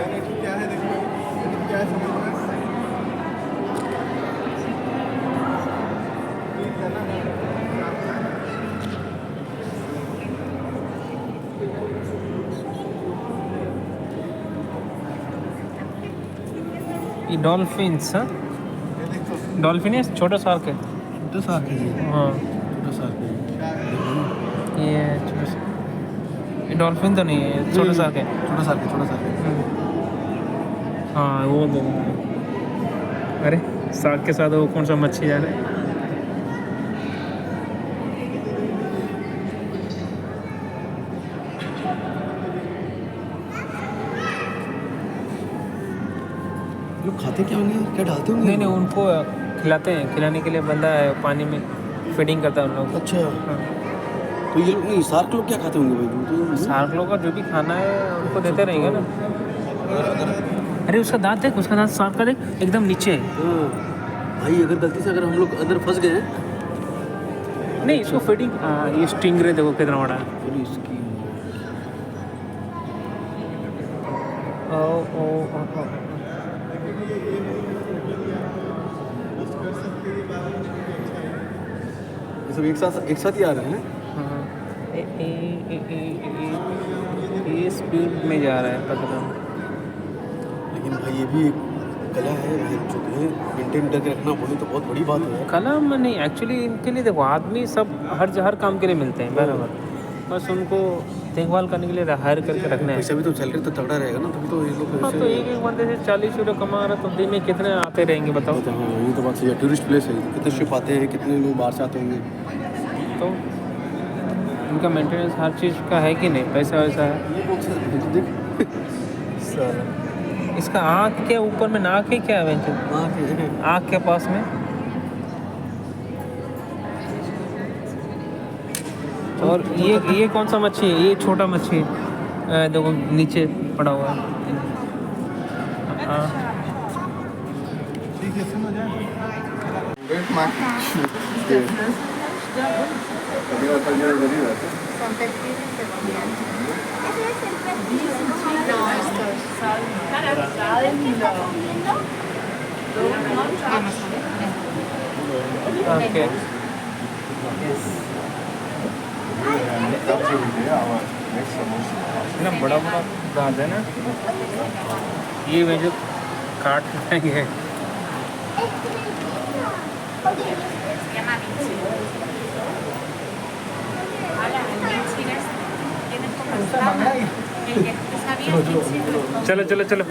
क्या है देखो, क्या है समझ में ये डॉल्फिन्स, हाँ ये देखो, डॉल्फिन है, छोटा शार्क है। छोटा सा है ये, हाँ छोटा सा है ये छोटा सा, ये डॉल्फिन तो नहीं है, छोटा शार्क है। छोटा सा है, छोटा सा है। हाँ वो दो। अरे शार्क के साथ वो कौन सा मच्छी जा रहा है? लोग खाते क्या होंगे, क्या डालते होंगे? नहीं नहीं, उनको खिलाते हैं, खिलाने के लिए बंदा है पानी में फीडिंग करता है उन लोग। अच्छा, हाँ। तो ये लोग नहीं, शार्क लोग क्या खाते होंगे भाई? तो शार्क लोग का जो भी खाना है उनको देते रहेंगे ना। अरे उसका दांत देख, उसका दांत शार्क का देख, एकदम नीचे है। हाँ, भाई अगर गलती से अगर हम लोग अंदर फंस गए हैं नहीं इसको फीडिंग, ये स्टिंगरे देखो कितना बड़ा है। और इसकी ओ, ओ, ओ, ओ, ओ। ये सब एक साथ ही आ रहे हैं। हाँ, ये स्पीड में जा रहा है पता। लेकिन भाई ये भी एक कला है भाई, जो है मेंटेन करके रखना बोले तो बहुत बड़ी बात है। कला में नहीं, एक्चुअली इनके लिए देखो आदमी सब हर काम के लिए मिलते हैं बराबर, बस उनको देखभाल करने के लिए हायर करके रखना है। पैसा भी तो सैलरी तो तगड़ा रहेगा ना, तभी तो ये लोग हाँ तो एक बंदे से 40 यूरो कमा रहा तो दिन में कितने आते रहेंगे बताओ। हाँ ये तो बात सही है, टूरिस्ट प्लेस है, कितने शिप आते हैं, कितने लोग बाहर से आते होंगे। तो इनका मेंटेनेंस हर चीज़ का है कि नहीं, पैसा वैसा है। ये कौन सा देख साला इसका आँख के ऊपर में नाक है क्या है बेंचो? हाँ आँख के पास में। और ये कौन सा मच्छी है? ये छोटा मच्छी है, देखो नीचे पड़ा हुआ है। हाँ ठीक है, सुनो जाए ओके। इतना बड़ा बड़ा दांत है ना, ये वे जो काट लेंगे। चलो चलो चलो।